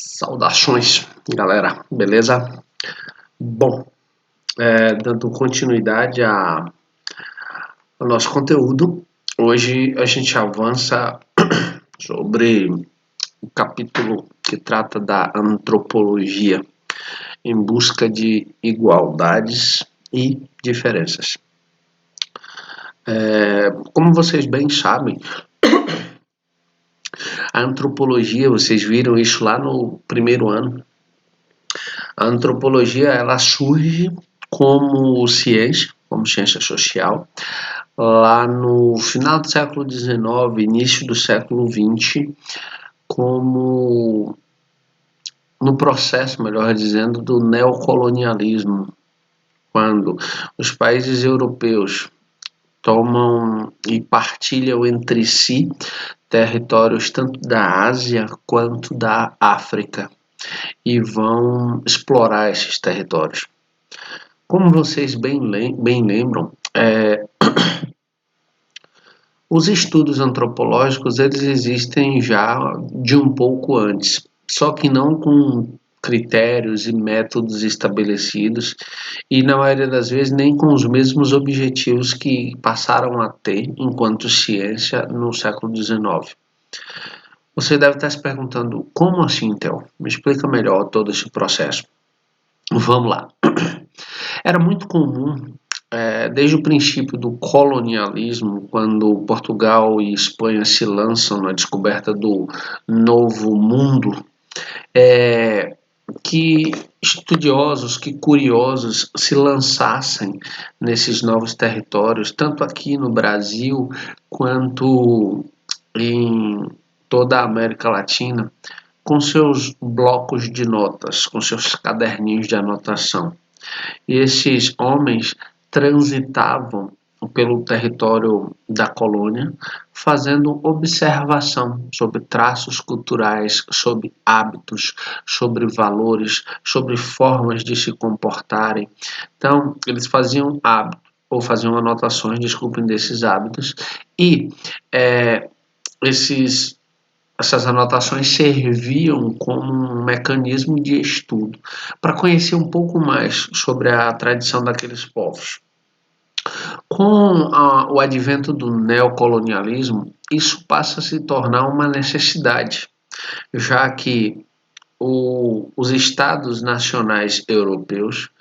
Saudações, galera, beleza? Bom, dando continuidade ao nosso conteúdo, hoje a gente avança sobre o capítulo que trata da antropologia em busca de igualdades e diferenças. Como vocês bem sabem, a antropologia, vocês viram isso lá no primeiro ano. A antropologia ela surge como ciência social, lá no final do século XIX, início do século XX, como no processo, melhor dizendo, do neocolonialismo, quando os países europeus tomam e partilham entre si territórios tanto da Ásia quanto da África e vão explorar esses territórios. Como vocês bem lembram, os estudos antropológicos eles existem já de um pouco antes, só que não com critérios e métodos estabelecidos e na maioria das vezes nem com os mesmos objetivos que passaram a ter enquanto ciência no século XIX. Você deve estar se perguntando, como assim, Theo? Me explica melhor todo esse processo. Vamos lá. Era muito comum, desde o princípio do colonialismo, quando Portugal e Espanha se lançam na descoberta do Novo Mundo, que estudiosos, que curiosos se lançassem nesses novos territórios, tanto aqui no Brasil quanto em toda a América Latina, com seus blocos de notas, com seus caderninhos de anotação. E esses homens transitavam pelo território da colônia, fazendo observação sobre traços culturais, sobre hábitos, sobre valores, sobre formas de se comportarem. Então, eles faziam hábitos, ou faziam anotações, desculpem, desses hábitos, e essas anotações serviam como um mecanismo de estudo para conhecer um pouco mais sobre a tradição daqueles povos. Com o advento do neocolonialismo, isso passa a se tornar uma necessidade, já que os estados nacionais europeus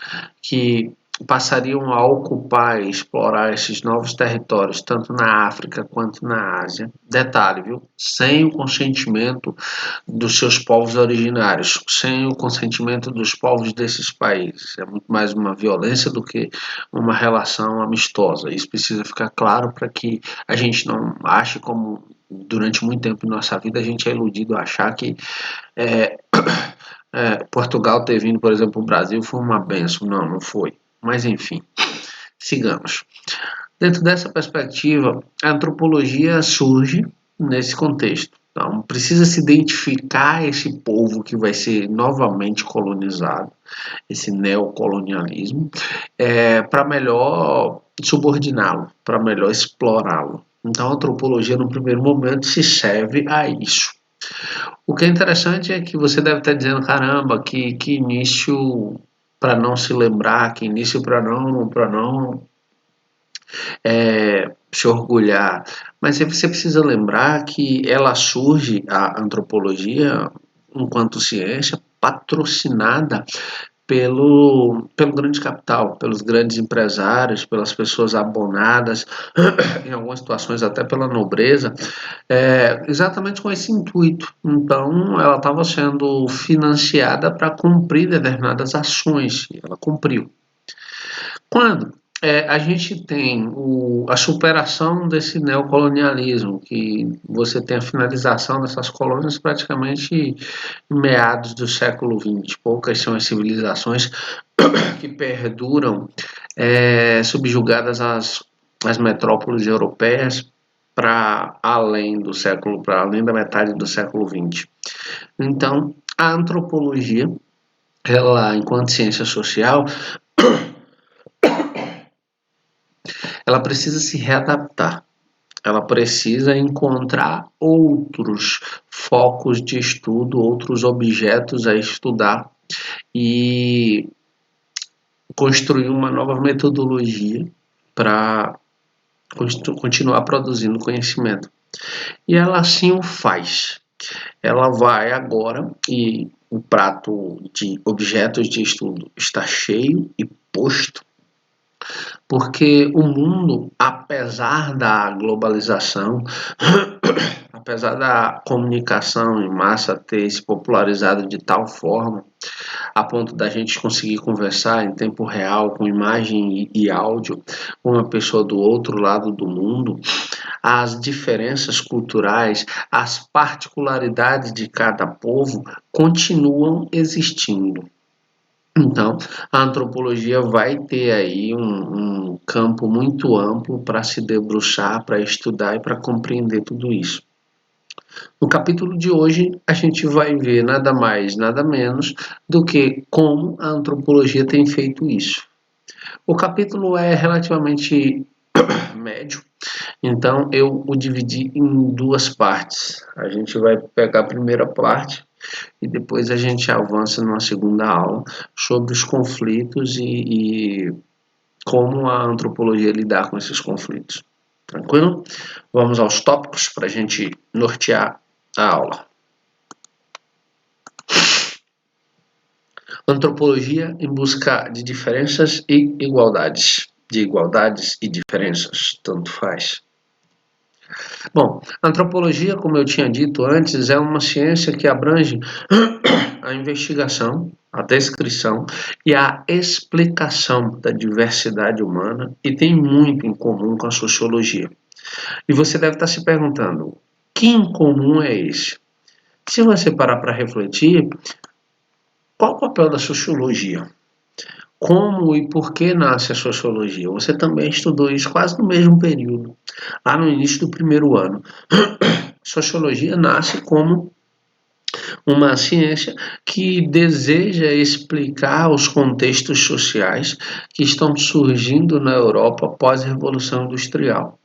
que passariam a ocupar e explorar esses novos territórios, tanto na África quanto na Ásia. Detalhe, viu? Sem o consentimento dos seus povos originários, sem o consentimento dos povos desses países. É muito mais uma violência do que uma relação amistosa. Isso precisa ficar claro para que a gente não ache como durante muito tempo em nossa vida a gente é iludido a achar que Portugal ter vindo, por exemplo, para o Brasil foi uma benção. Não, não foi. Mas enfim, sigamos. Dentro dessa perspectiva, a antropologia surge nesse contexto. Então, precisa se identificar esse povo que vai ser novamente colonizado, esse neocolonialismo, para melhor subordiná-lo, para melhor explorá-lo. Então, a antropologia, no primeiro momento, se serve a isso. O que é interessante é que você deve estar dizendo, caramba, que início para não se lembrar, que início para não se orgulhar. Mas você precisa lembrar que ela surge, a antropologia, enquanto ciência, patrocinada pelo grande capital, pelos grandes empresários, pelas pessoas abonadas, em algumas situações até pela nobreza, exatamente com esse intuito. Então, ela estava sendo financiada para cumprir determinadas ações, e ela cumpriu. Quando a gente tem a superação desse neocolonialismo, que você tem a finalização dessas colônias praticamente em meados do século XX. Poucas são as civilizações que perduram subjugadas às metrópoles europeias para além da metade do século XX. Então, a antropologia, ela, enquanto ciência social, ela precisa se readaptar. ela precisa encontrar outros focos de estudo, outros objetos a estudar e construir uma nova metodologia para continuar produzindo conhecimento. E ela assim o faz. Ela vai agora e o prato de objetos de estudo está cheio e posto, porque o mundo, apesar da globalização, apesar da comunicação em massa ter se popularizado de tal forma, a ponto da gente conseguir conversar em tempo real, com imagem e áudio, com uma pessoa do outro lado do mundo, as diferenças culturais, as particularidades de cada povo continuam existindo. Então, a antropologia vai ter aí um campo muito amplo para se debruçar, para estudar e para compreender tudo isso. No capítulo de hoje, a gente vai ver nada mais, nada menos do que como a antropologia tem feito isso. O capítulo é relativamente médio, então eu o dividi em duas partes. A gente vai pegar a primeira parte e depois a gente avança numa segunda aula sobre os conflitos e como a antropologia lidar com esses conflitos. Tranquilo? Vamos aos tópicos para a gente nortear a aula. Antropologia em busca de diferenças e igualdades. De igualdades e diferenças, tanto faz. Bom, a antropologia, como eu tinha dito antes, é uma ciência que abrange a investigação, a descrição e a explicação da diversidade humana e tem muito em comum com a sociologia. E você deve estar se perguntando, que em comum é esse? Se você parar para refletir, qual o papel da sociologia? Como e por que nasce a sociologia? Você também estudou isso quase no mesmo período, lá no início do primeiro ano. Sociologia nasce como uma ciência que deseja explicar os contextos sociais que estão surgindo na Europa pós-revolução industrial.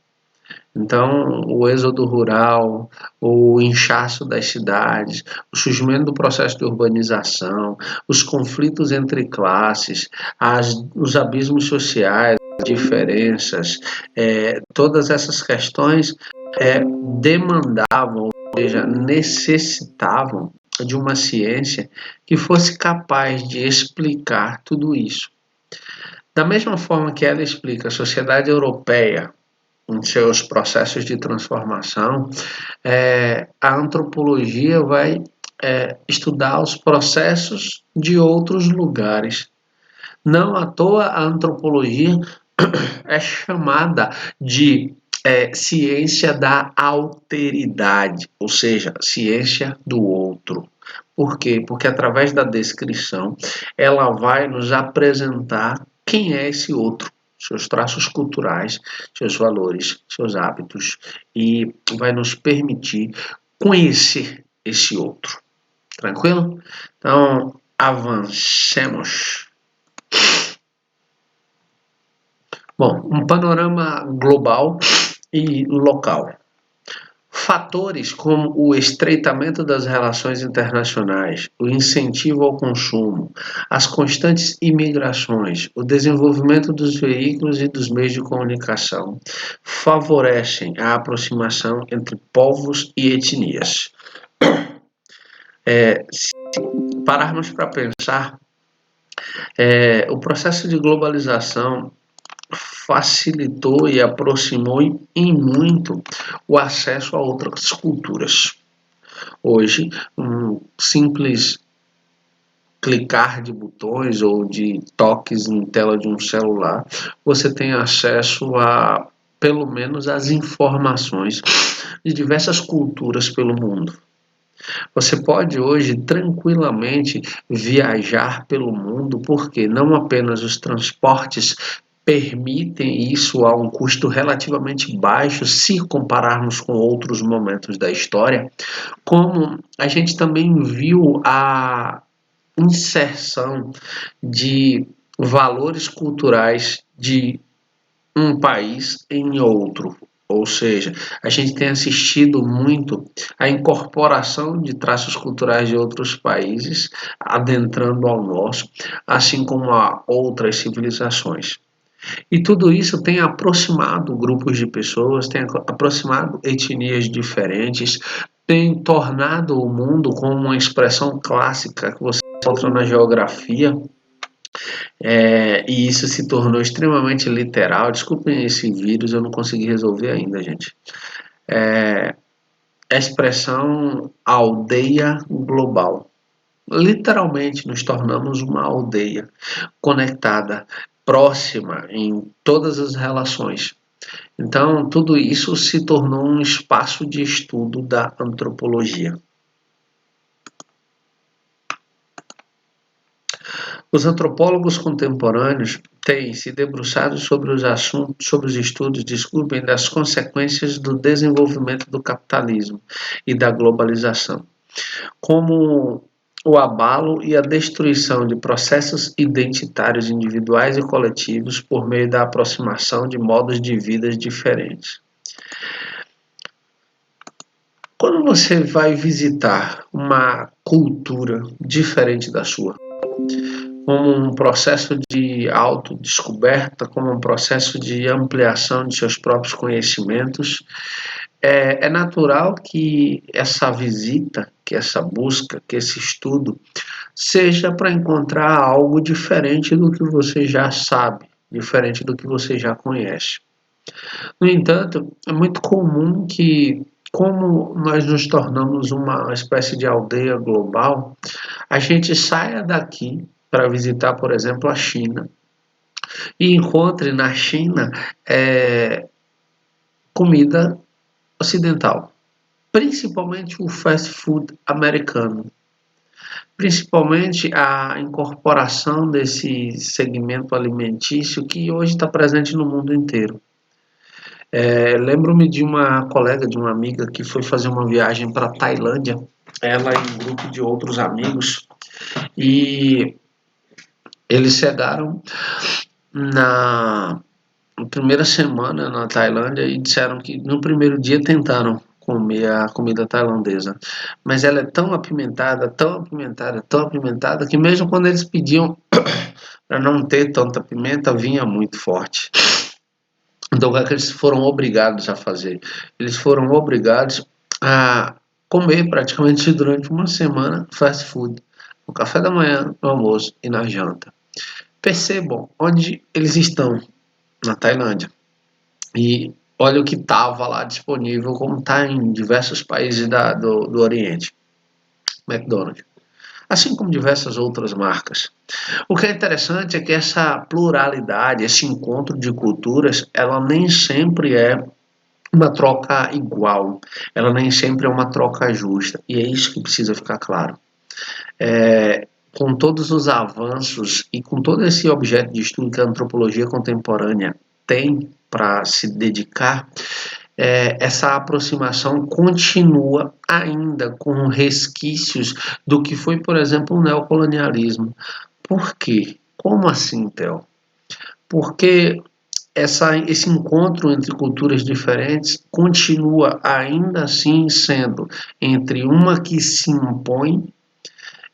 Então, o êxodo rural, o inchaço das cidades, o surgimento do processo de urbanização, os conflitos entre classes, os abismos sociais, as diferenças, todas essas questões demandavam, ou seja, necessitavam de uma ciência que fosse capaz de explicar tudo isso. Da mesma forma que ela explica a sociedade europeia em seus processos de transformação, a antropologia vai estudar os processos de outros lugares. Não à toa a antropologia é chamada de ciência da alteridade, ou seja, ciência do outro. Por quê? Porque através da descrição ela vai nos apresentar quem é esse outro, seus traços culturais, seus valores, seus hábitos e vai nos permitir conhecer esse outro. Tranquilo? Então, avancemos. Bom, um panorama global e local. Fatores como o estreitamento das relações internacionais, o incentivo ao consumo, as constantes imigrações, o desenvolvimento dos veículos e dos meios de comunicação favorecem a aproximação entre povos e etnias. Se pararmos para pensar, o processo de globalização facilitou e aproximou em muito o acesso a outras culturas. Hoje, um simples clicar de botões ou de toques em tela de um celular, você tem acesso a, pelo menos, as informações de diversas culturas pelo mundo. Você pode hoje tranquilamente viajar pelo mundo, porque não apenas os transportes permitem isso a um custo relativamente baixo, se compararmos com outros momentos da história, como a gente também viu a inserção de valores culturais de um país em outro. Ou seja, a gente tem assistido muito à incorporação de traços culturais de outros países adentrando ao nosso, assim como a outras civilizações. E tudo isso tem aproximado grupos de pessoas, tem aproximado etnias diferentes, tem tornado o mundo como uma expressão clássica que você encontra na geografia, e isso se tornou extremamente literal. Desculpem esse vírus, eu não consegui resolver ainda, gente. A expressão aldeia global. Literalmente nos tornamos uma aldeia conectada, próxima em todas as relações. Então, tudo isso se tornou um espaço de estudo da antropologia. Os antropólogos contemporâneos têm se debruçado sobre os assuntos, sobre os estudos, desculpem, das consequências do desenvolvimento do capitalismo e da globalização, como o abalo e a destruição de processos identitários individuais e coletivos por meio da aproximação de modos de vida diferentes. Quando você vai visitar uma cultura diferente da sua, como um processo de autodescoberta, como um processo de ampliação de seus próprios conhecimentos, é natural que essa visita, que essa busca, que esse estudo, seja para encontrar algo diferente do que você já sabe, diferente do que você já conhece. No entanto, é muito comum que, como nós nos tornamos uma espécie de aldeia global, a gente saia daqui para visitar, por exemplo, a China e encontre na China comida ocidental, principalmente o fast food americano, principalmente a incorporação desse segmento alimentício que hoje está presente no mundo inteiro. Lembro-me de uma colega, de uma amiga que foi fazer uma viagem para a Tailândia, ela e um grupo de outros amigos, e eles chegaram na primeira semana na Tailândia e disseram que no primeiro dia tentaram comer a comida tailandesa, mas ela é tão apimentada, tão apimentada, tão apimentada, que mesmo quando eles pediam para não ter tanta pimenta, vinha muito forte. Então, o que eles foram obrigados a fazer? Eles foram obrigados a comer praticamente durante uma semana fast food, no café da manhã, no almoço e na janta. Percebam onde eles estão, na Tailândia. E olha o que estava lá disponível, como está em diversos países do Oriente. McDonald's. Assim como diversas outras marcas. O que é interessante é que essa pluralidade, esse encontro de culturas, ela nem sempre é uma troca igual, ela nem sempre é uma troca justa, e é isso que precisa ficar claro. Com todos os avanços e com todo esse objeto de estudo que a antropologia contemporânea tem para se dedicar, essa aproximação continua ainda com resquícios do que foi, por exemplo, o neocolonialismo. Por quê? Como assim, Theo? Porque esse encontro entre culturas diferentes continua ainda assim sendo entre uma que se impõe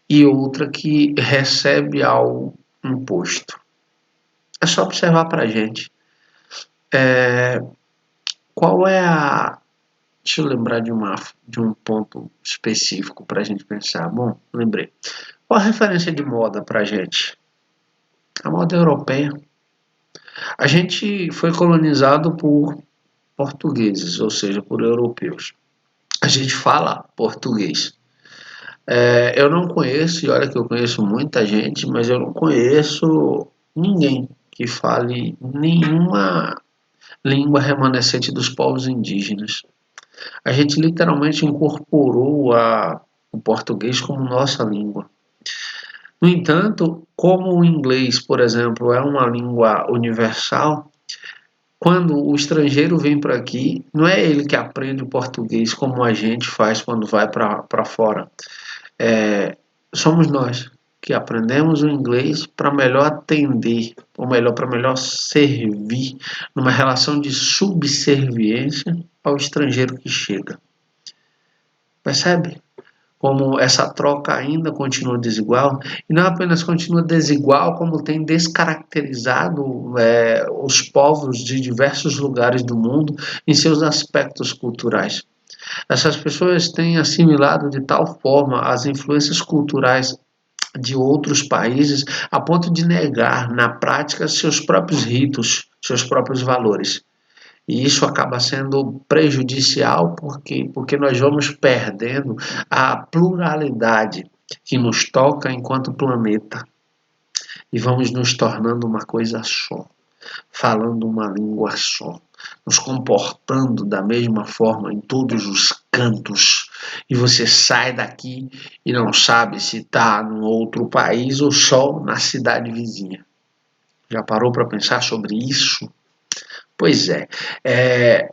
e outra que recebe algo imposto. É só observar para a gente. Qual é a. Deixa eu lembrar de um ponto específico para a gente pensar. Bom, lembrei. Qual a referência de moda para a gente? A moda europeia. A gente foi colonizado por portugueses, ou seja, por europeus. A gente fala português. Eu não conheço, e olha que eu conheço muita gente, mas eu não conheço ninguém que fale nenhuma língua remanescente dos povos indígenas. A gente literalmente incorporou o português como nossa língua. No entanto, como o inglês, por exemplo, é uma língua universal, quando o estrangeiro vem para aqui, não é ele que aprende o português como a gente faz quando vai para fora. Somos nós. que aprendemos o inglês para melhor atender, ou melhor, para melhor servir numa relação de subserviência ao estrangeiro que chega. Percebe? Como essa troca ainda continua desigual, e não apenas continua desigual, como tem descaracterizado os povos de diversos lugares do mundo em seus aspectos culturais. Essas pessoas têm assimilado de tal forma as influências culturais de outros países a ponto de negar na prática seus próprios ritos, seus próprios valores. E isso acaba sendo prejudicial porque nós vamos perdendo a pluralidade que nos toca enquanto planeta e vamos nos tornando uma coisa só, falando uma língua só, nos comportando da mesma forma em todos os cantos. E você sai daqui e não sabe se está num outro país ou só na cidade vizinha. Já parou para pensar sobre isso? Pois é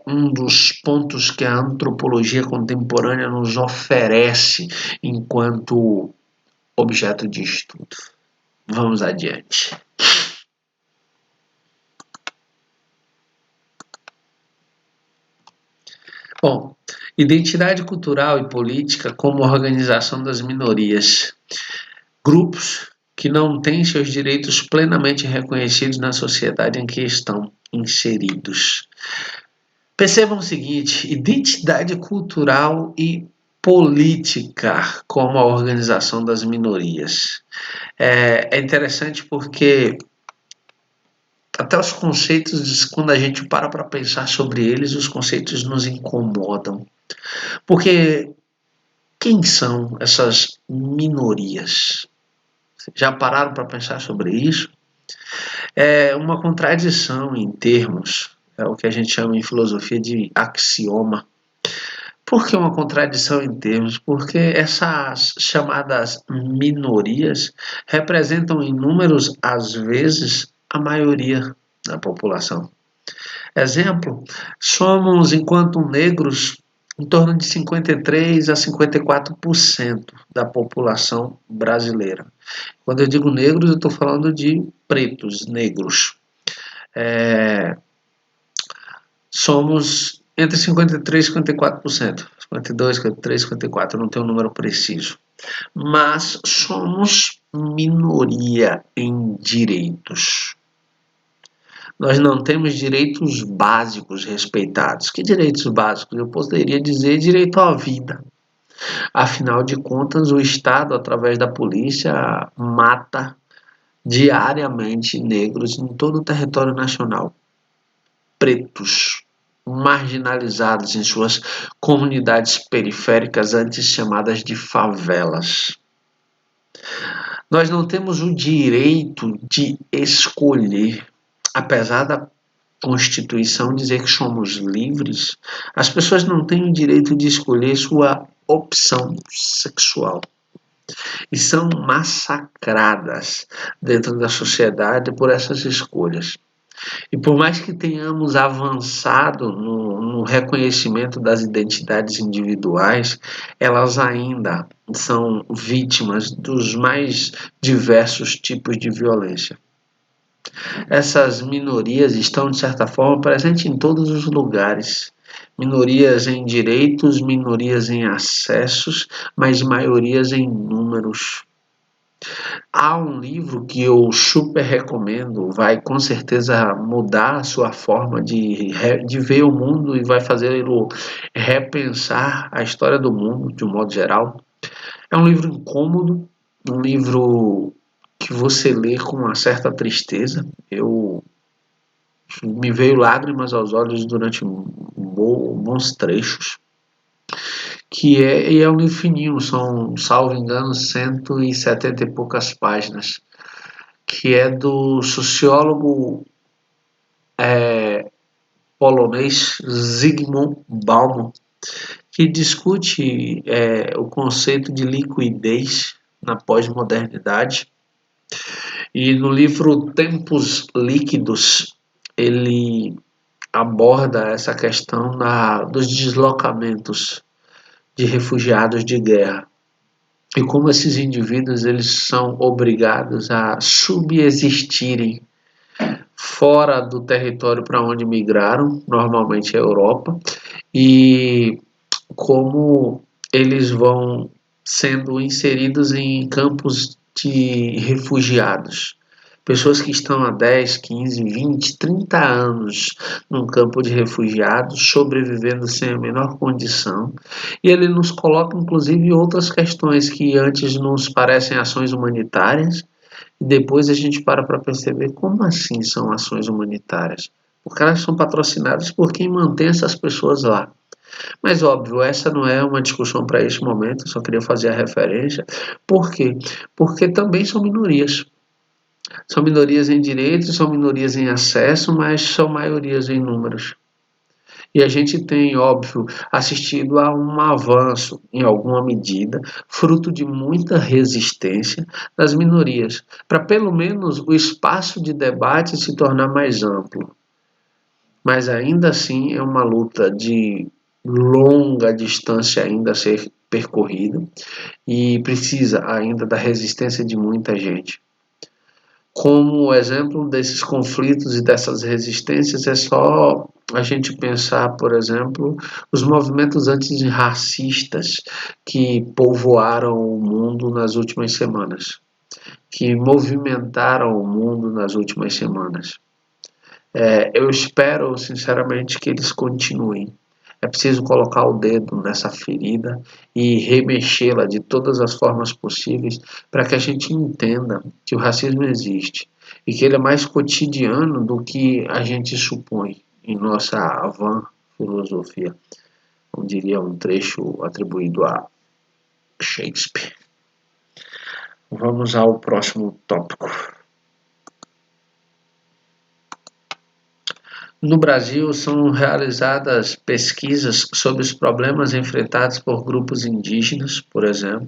um dos pontos que a antropologia contemporânea nos oferece enquanto objeto de estudo. Vamos adiante. Bom, identidade cultural e política como organização das minorias. Grupos que não têm seus direitos plenamente reconhecidos na sociedade em que estão inseridos. Percebam o seguinte: identidade cultural e política como a organização das minorias. É interessante porque até os conceitos, quando a gente para pensar sobre eles, os conceitos nos incomodam. Porque quem são essas minorias? Já pararam para pensar sobre isso? É uma contradição em termos, é o que a gente chama em filosofia de axioma. Por que uma contradição em termos? Porque essas chamadas minorias representam em números, às vezes, a maioria da população. Exemplo, somos, enquanto negros, em torno de 53 a 54% da população brasileira. Quando eu digo negros, eu estou falando de pretos, negros. Somos entre 53 e 54%. 52, 53, 54, não tenho um número preciso. Mas somos minoria em direitos. Nós não temos direitos básicos respeitados. Que direitos básicos? Eu poderia dizer direito à vida. Afinal de contas, o Estado, através da polícia, mata diariamente negros em todo o território nacional. Pretos, marginalizados em suas comunidades periféricas, antes chamadas de favelas. Nós não temos o direito de escolher, apesar da Constituição dizer que somos livres, as pessoas não têm o direito de escolher sua opção sexual e são massacradas dentro da sociedade por essas escolhas. E por mais que tenhamos avançado no reconhecimento das identidades individuais, elas ainda são vítimas dos mais diversos tipos de violência. Essas minorias estão, de certa forma, presentes em todos os lugares. Minorias em direitos, minorias em acessos, mas maiorias em números. Há um livro que eu super recomendo, vai com certeza mudar a sua forma de ver o mundo e vai fazê-lo repensar a história do mundo de um modo geral. É um livro incômodo, um livro que você lê com uma certa tristeza. Me veio lágrimas aos olhos durante bons trechos. E é um livro fininho, são, salvo engano, 170 e poucas páginas, que é do sociólogo polonês Zygmunt Bauman, que discute o conceito de liquidez na pós-modernidade. E no livro Tempos Líquidos, ele aborda essa questão dos deslocamentos de refugiados de guerra. e como esses indivíduos eles são obrigados a subsistirem fora do território para onde migraram, normalmente a Europa, e como eles vão sendo inseridos em campos de refugiados. Pessoas que estão há 10, 15, 20, 30 anos num campo de refugiados, sobrevivendo sem a menor condição. E ele nos coloca, inclusive, outras questões que antes nos parecem ações humanitárias, e depois a gente para perceber como assim são ações humanitárias. Porque elas são patrocinadas por quem mantém essas pessoas lá. Mas óbvio, essa não é uma discussão para este momento, eu só queria fazer a referência. Por quê? Porque também são minorias. São minorias em direitos, são minorias em acesso, mas são maiorias em números. E a gente tem, óbvio, assistido a um avanço, em alguma medida, fruto de muita resistência das minorias, para pelo menos o espaço de debate se tornar mais amplo. Mas ainda assim é uma luta de longa distância ainda a ser percorrida e precisa ainda da resistência de muita gente. Como exemplo desses conflitos e dessas resistências é só a gente pensar, por exemplo, os movimentos antirracistas que povoaram o mundo nas últimas semanas, que movimentaram o mundo nas últimas semanas. Eu espero, sinceramente, que eles continuem. É preciso colocar o dedo nessa ferida e remexê-la de todas as formas possíveis para que a gente entenda que o racismo existe e que ele é mais cotidiano do que a gente supõe em nossa vã filosofia, como diria um trecho atribuído a Shakespeare. Vamos ao próximo tópico. No Brasil, são realizadas pesquisas sobre os problemas enfrentados por grupos indígenas, por exemplo,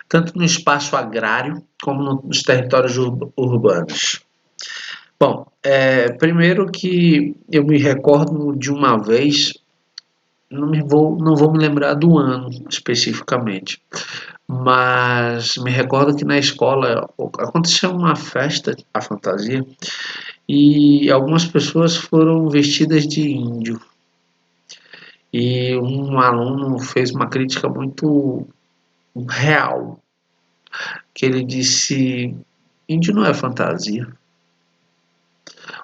tanto no espaço agrário como nos territórios urbanos. Bom, primeiro que eu me recordo de uma vez, não vou me lembrar do ano especificamente, mas me recordo que na escola aconteceu uma festa, a fantasia, e algumas pessoas foram vestidas de índio. E um aluno fez uma crítica muito real, que ele disse: índio não é fantasia.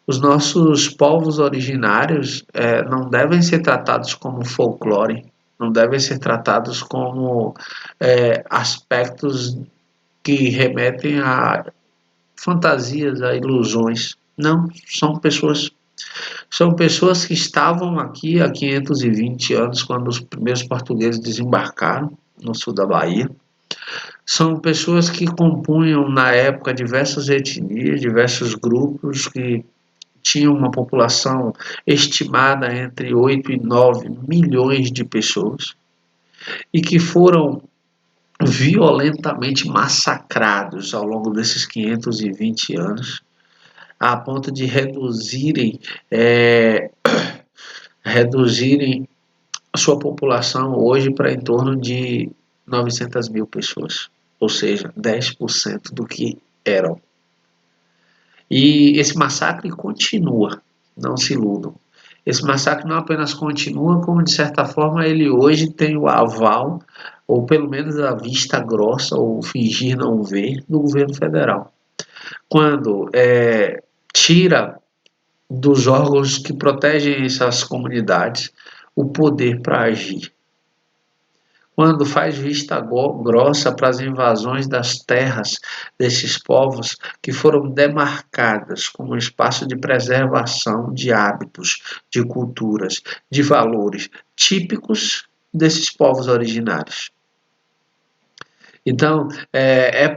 Os nossos povos originários não devem ser tratados como folclore, não devem ser tratados como aspectos que remetem a fantasias, a ilusões. Não, são pessoas que estavam aqui há 520 anos, quando os primeiros portugueses desembarcaram no sul da Bahia. São pessoas que compunham, na época, diversas etnias, diversos grupos que tinham uma população estimada entre 8 e 9 milhões de pessoas e que foram violentamente massacrados ao longo desses 520 anos, a ponto de reduzirem a sua população hoje para em torno de 900 mil pessoas, ou seja, 10% do que eram. E esse massacre continua, não se iludam. Esse massacre não apenas continua, como de certa forma ele hoje tem o aval, ou pelo menos a vista grossa, ou fingir não ver, do governo federal. Quando tira dos órgãos que protegem essas comunidades o poder para agir. Quando faz vista grossa para as invasões das terras desses povos que foram demarcadas como espaço de preservação de hábitos, de culturas, de valores típicos desses povos originários. Então,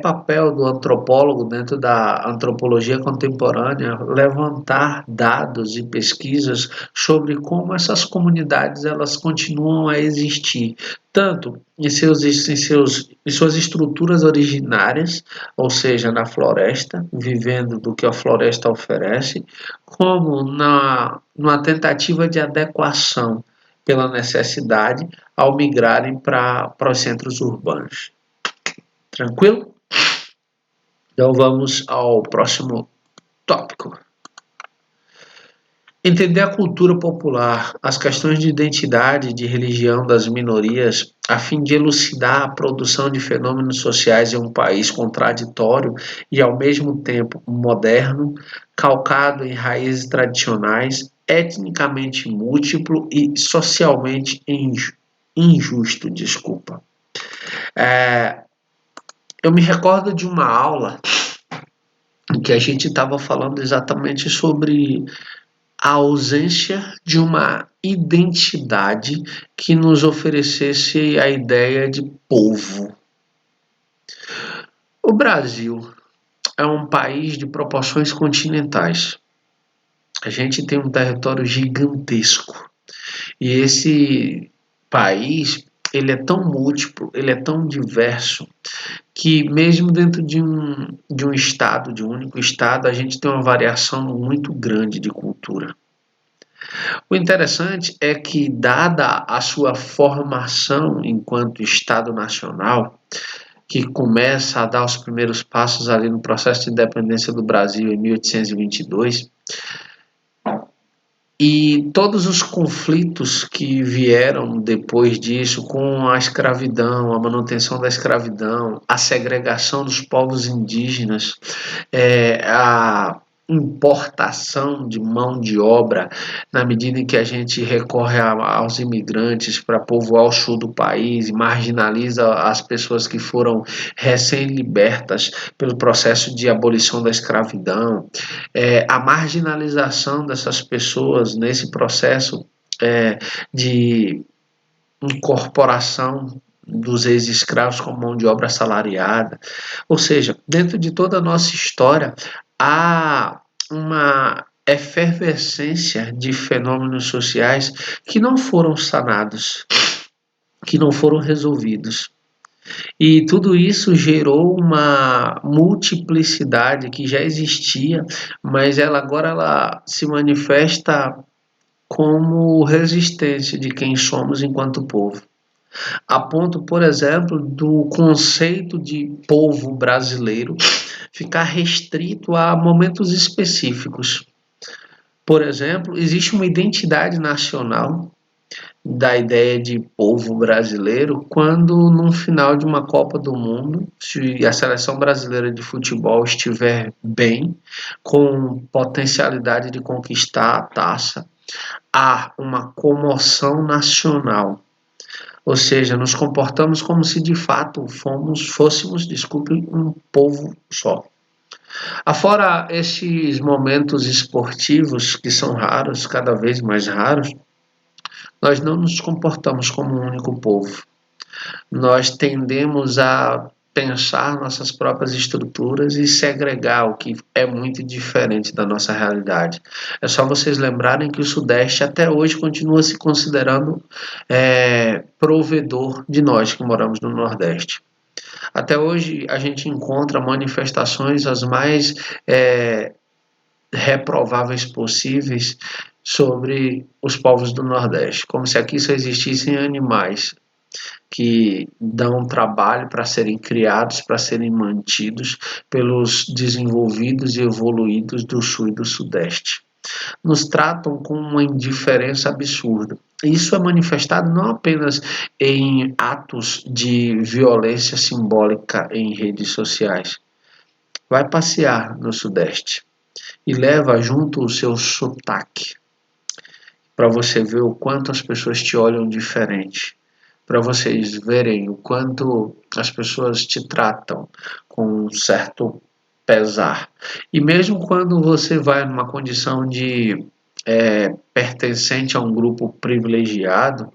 papel do antropólogo dentro da antropologia contemporânea levantar dados e pesquisas sobre como essas comunidades elas continuam a existir, tanto em suas estruturas originárias, ou seja, na floresta, vivendo do que a floresta oferece, como numa tentativa de adequação pela necessidade ao migrarem para os centros urbanos. Tranquilo? Então vamos ao próximo tópico. Entender a cultura popular, as questões de identidade e de religião das minorias, a fim de elucidar a produção de fenômenos sociais em um país contraditório e, ao mesmo tempo, moderno, calcado em raízes tradicionais, etnicamente múltiplo e socialmente injusto, desculpa. Eu me recordo de uma aula em que a gente estava falando exatamente sobre a ausência de uma identidade que nos oferecesse a ideia de povo. O Brasil é um país de proporções continentais. A gente tem um território gigantesco. E esse país, ele é tão múltiplo, ele é tão diverso, que mesmo dentro de um estado, de um único estado, a gente tem uma variação muito grande de cultura. O interessante é que, dada a sua formação enquanto Estado nacional, que começa a dar os primeiros passos ali no processo de independência do Brasil em 1822, e todos os conflitos que vieram depois disso, com a escravidão, a manutenção da escravidão, a segregação dos povos indígenas, a importação de mão de obra, na medida em que a gente recorre aos imigrantes para povoar o sul do país e marginaliza as pessoas que foram recém-libertas pelo processo de abolição da escravidão, a marginalização dessas pessoas nesse processo de incorporação dos ex-escravos com mão de obra assalariada. Ou seja, dentro de toda a nossa história, há uma efervescência de fenômenos sociais que não foram sanados, que não foram resolvidos. E tudo isso gerou uma multiplicidade que já existia, mas ela se manifesta como resistência de quem somos enquanto povo. A ponto, por exemplo, do conceito de povo brasileiro ficar restrito a momentos específicos. Por exemplo, existe uma identidade nacional da ideia de povo brasileiro quando, no final de uma Copa do Mundo, se a seleção brasileira de futebol estiver bem, com potencialidade de conquistar a taça, há uma comoção nacional. Ou seja, nos comportamos como se de fato fôssemos, desculpe, um povo só. Afora esses momentos esportivos que são raros, cada vez mais raros, nós não nos comportamos como um único povo. Nós tendemos a pensar nossas próprias estruturas e segregar, o que é muito diferente da nossa realidade. É só vocês lembrarem que o Sudeste até hoje continua se considerando provedor de nós que moramos no Nordeste. Até hoje a gente encontra manifestações as mais reprováveis possíveis sobre os povos do Nordeste, como se aqui só existissem animais que dão trabalho para serem criados, para serem mantidos pelos desenvolvidos e evoluídos do Sul e do Sudeste. Nos tratam com uma indiferença absurda. Isso é manifestado não apenas em atos de violência simbólica em redes sociais. Vai passear no Sudeste e leva junto o seu sotaque, para você ver o quanto as pessoas te olham diferente, para vocês verem o quanto as pessoas te tratam com um certo pesar. E mesmo quando você vai numa condição de pertencente a um grupo privilegiado,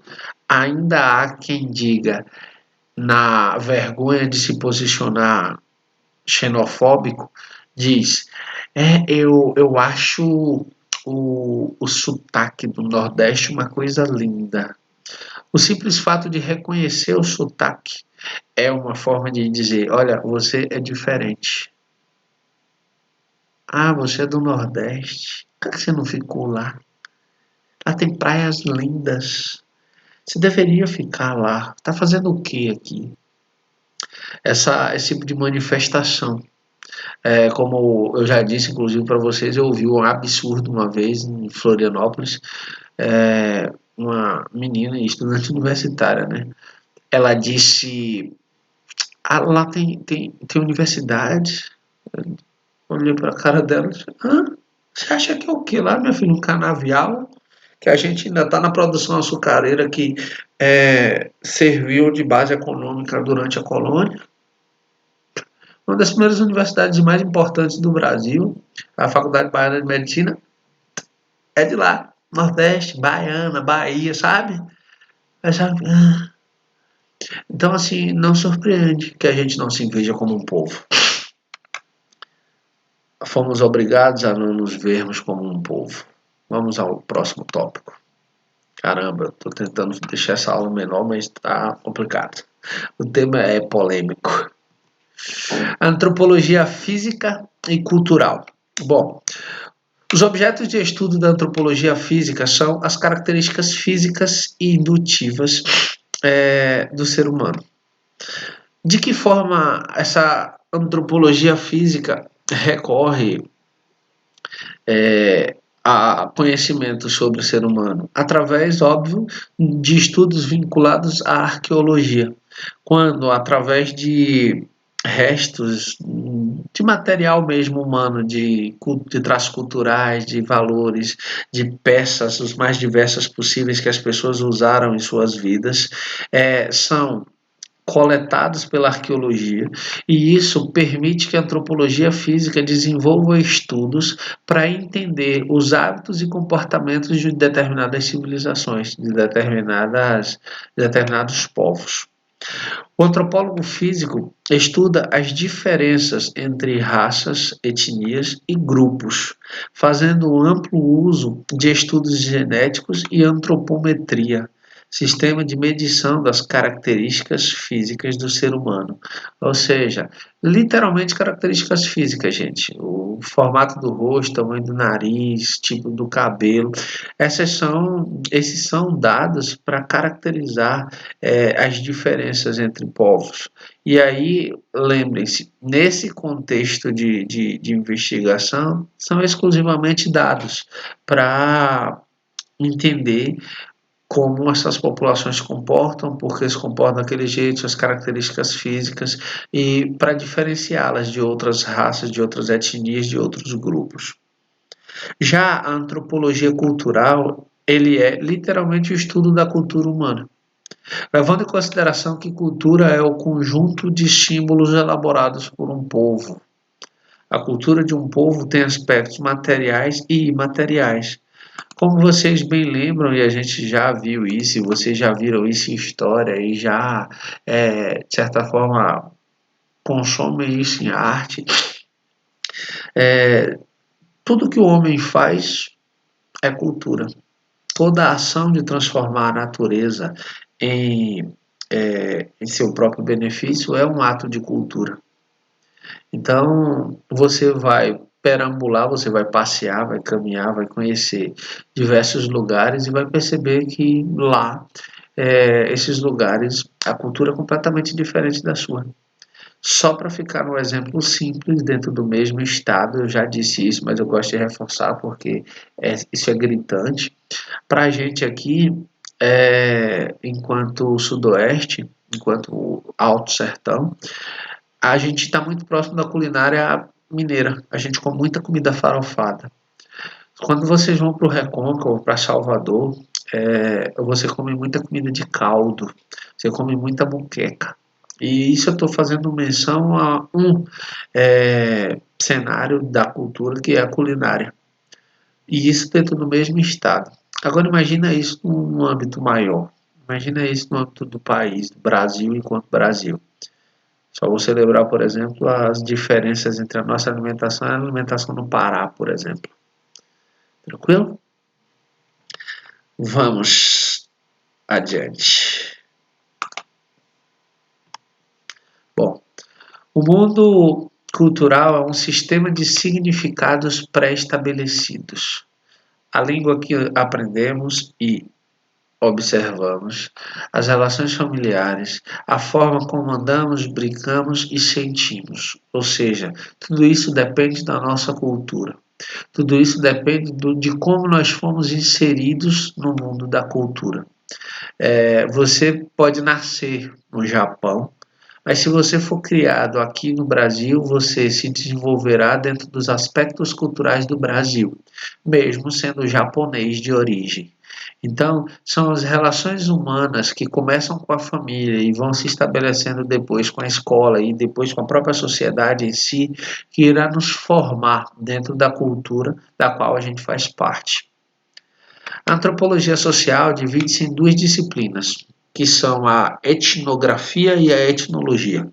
ainda há quem diga, na vergonha de se posicionar xenofóbico, diz: eu acho o sotaque do Nordeste uma coisa linda. O simples fato de reconhecer o sotaque é uma forma de dizer: olha, você é diferente. Ah, você é do Nordeste. Por que você não ficou lá? Lá tem praias lindas. Você deveria ficar lá. Está fazendo o que aqui? esse tipo de manifestação. Como eu já disse, inclusive, para vocês, eu ouvi um absurdo uma vez em Florianópolis, uma menina, estudante universitária, né? Ela disse, lá tem universidade. Eu olhei para a cara dela e disse, hã? Você acha que é o que lá, minha filha? Um canavial? Que a gente ainda está na produção açucareira que serviu de base econômica durante a colônia. Uma das primeiras universidades mais importantes do Brasil, a Faculdade Baiana de Medicina, é de lá. Nordeste, Baiana, Bahia, sabe? Sabe? Então, assim, não surpreende que a gente não se veja como um povo. Fomos obrigados a não nos vermos como um povo. Vamos ao próximo tópico. Caramba, estou tentando deixar essa aula menor, mas está complicado. O tema é polêmico. Antropologia física e cultural. Bom, os objetos de estudo da antropologia física são as características físicas e indutivas do ser humano. De que forma essa antropologia física recorre a conhecimento sobre o ser humano? Através, óbvio, de estudos vinculados à arqueologia. Quando, através de restos de material mesmo humano, de traços culturais, de valores, de peças, os mais diversas possíveis que as pessoas usaram em suas vidas, são coletados pela arqueologia, e isso permite que a antropologia física desenvolva estudos para entender os hábitos e comportamentos de determinadas civilizações, de determinados povos. O antropólogo físico estuda as diferenças entre raças, etnias e grupos, fazendo um amplo uso de estudos genéticos e antropometria, sistema de medição das características físicas do ser humano. Ou seja, literalmente características físicas, gente. O formato do rosto, tamanho do nariz, tipo do cabelo. Esses são dados para caracterizar as diferenças entre povos. E aí, lembrem-se, nesse contexto de investigação, são exclusivamente dados para entender como essas populações se comportam, por que se comportam daquele jeito, as características físicas, e para diferenciá-las de outras raças, de outras etnias, de outros grupos. Já a antropologia cultural, ele é literalmente o estudo da cultura humana, levando em consideração que cultura é o conjunto de símbolos elaborados por um povo. A cultura de um povo tem aspectos materiais e imateriais. Como vocês bem lembram, e a gente já viu isso, e vocês já viram isso em história, e já, de certa forma, consomem isso em arte, tudo que o homem faz é cultura. Toda a ação de transformar a natureza em seu próprio benefício é um ato de cultura. Então, você vai perambular, você vai passear, vai caminhar, vai conhecer diversos lugares e vai perceber que lá, esses lugares, a cultura é completamente diferente da sua. Só para ficar no exemplo simples, dentro do mesmo estado, eu já disse isso, mas eu gosto de reforçar porque isso é gritante. Para a gente aqui, enquanto Sudoeste, enquanto Alto Sertão, a gente está muito próximo da culinária mineira. A gente come muita comida farofada. Quando vocês vão para o Recôncavo, para Salvador, você come muita comida de caldo. Você come muita moqueca. E isso eu estou fazendo menção a um cenário da cultura que é a culinária. E isso dentro do mesmo estado. Agora imagina isso num âmbito maior. Imagina isso no âmbito do país, do Brasil enquanto Brasil. Só você lembrar, por exemplo, as diferenças entre a nossa alimentação e a alimentação no Pará, por exemplo. Tranquilo? Vamos adiante. Bom, o mundo cultural é um sistema de significados pré-estabelecidos. A língua que aprendemos e observamos, as relações familiares, a forma como andamos, brincamos e sentimos. Ou seja, tudo isso depende da nossa cultura. Tudo isso depende de como nós fomos inseridos no mundo da cultura. Você pode nascer no Japão, mas se você for criado aqui no Brasil, você se desenvolverá dentro dos aspectos culturais do Brasil, mesmo sendo japonês de origem. Então, são as relações humanas que começam com a família e vão se estabelecendo depois com a escola e depois com a própria sociedade em si, que irá nos formar dentro da cultura da qual a gente faz parte. A antropologia social divide-se em duas disciplinas, que são a etnografia e a etnologia.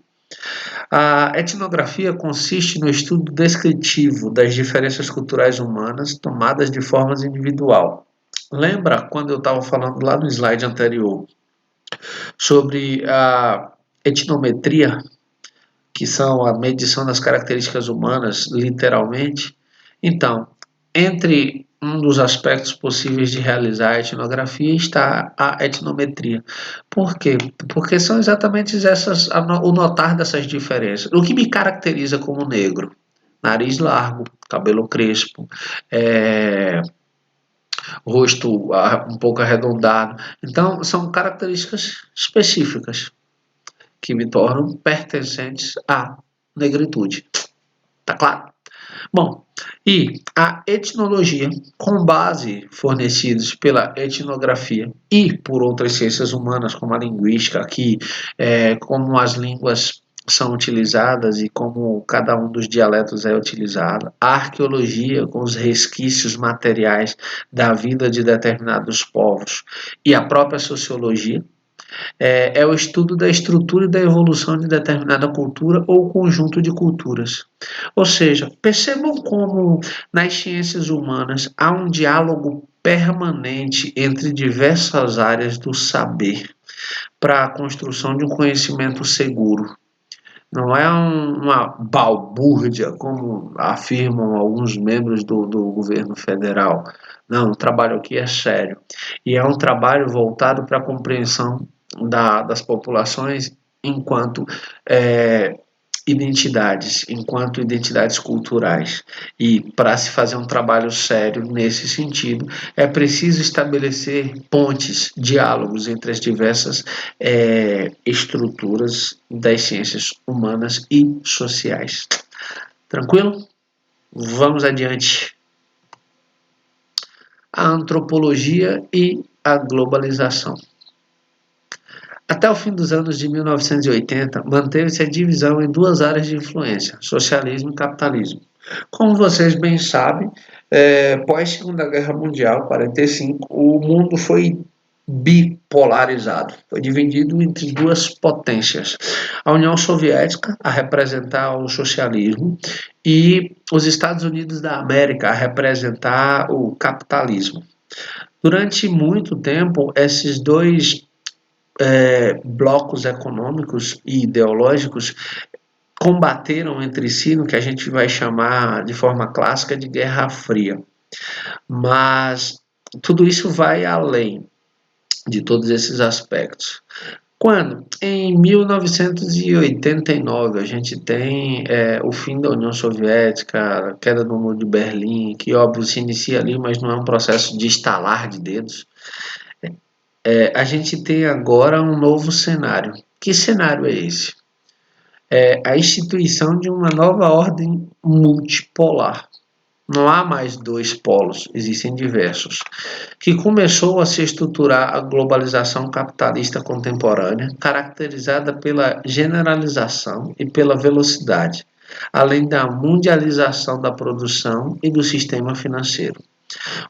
A etnografia consiste no estudo descritivo das diferenças culturais humanas tomadas de forma individual. Lembra quando eu estava falando lá no slide anterior sobre a etnometria, que são a medição das características humanas, literalmente? Então, entre um dos aspectos possíveis de realizar a etnografia está a etnometria. Por quê? Porque são exatamente o notar dessas diferenças. O que me caracteriza como negro? Nariz largo, cabelo crespo, rosto um pouco arredondado. Então, são características específicas que me tornam pertencentes à negritude. Tá claro? Bom, e a etnologia, com base fornecidos pela etnografia e por outras ciências humanas, como a linguística, como as línguas são utilizadas e como cada um dos dialetos é utilizado, a arqueologia, com os resquícios materiais da vida de determinados povos, e a própria sociologia, é o estudo da estrutura e da evolução de determinada cultura ou conjunto de culturas. Ou seja, percebam como nas ciências humanas há um diálogo permanente entre diversas áreas do saber para a construção de um conhecimento seguro. Não é uma balbúrdia, como afirmam alguns membros do governo federal. Não, o trabalho aqui é sério. E é um trabalho voltado para a compreensão das populações enquanto enquanto identidades culturais. E para se fazer um trabalho sério nesse sentido, é preciso estabelecer pontes, diálogos entre as diversas estruturas das ciências humanas e sociais. Tranquilo? Vamos adiante. A antropologia e a globalização. Até o fim dos anos de 1980, manteve-se a divisão em duas áreas de influência, socialismo e capitalismo. Como vocês bem sabem, pós-Segunda Guerra Mundial, 45, o mundo foi bipolarizado, foi dividido entre duas potências. A União Soviética, a representar o socialismo, e os Estados Unidos da América, a representar o capitalismo. Durante muito tempo, esses dois blocos econômicos e ideológicos combateram entre si no que a gente vai chamar de forma clássica de Guerra Fria. Mas tudo isso vai além de todos esses aspectos. Quando? Em 1989 a gente tem o fim da União Soviética, a queda do Muro de Berlim, que óbvio se inicia ali, mas não é um processo de estalar de dedos. A gente tem agora um novo cenário. Que cenário é esse? A instituição de uma nova ordem multipolar. Não há mais dois polos, existem diversos. Que começou a se estruturar a globalização capitalista contemporânea, caracterizada pela generalização e pela velocidade, além da mundialização da produção e do sistema financeiro.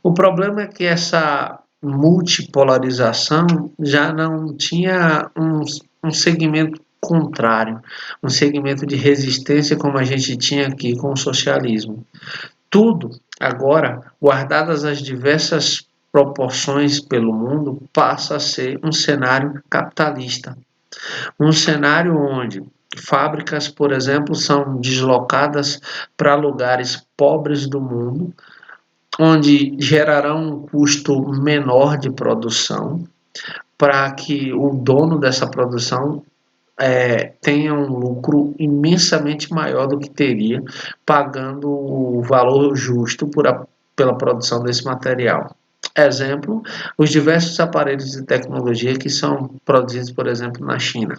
O problema é que essa multipolarização já não tinha um segmento contrário, um segmento de resistência como a gente tinha aqui com o socialismo. Tudo, agora, guardadas as diversas proporções pelo mundo, passa a ser um cenário capitalista. Um cenário onde fábricas, por exemplo, são deslocadas para lugares pobres do mundo, onde gerarão um custo menor de produção, para que o dono dessa produção tenha um lucro imensamente maior do que teria pagando o valor justo pela produção desse material. Exemplo, os diversos aparelhos de tecnologia que são produzidos, por exemplo, na China.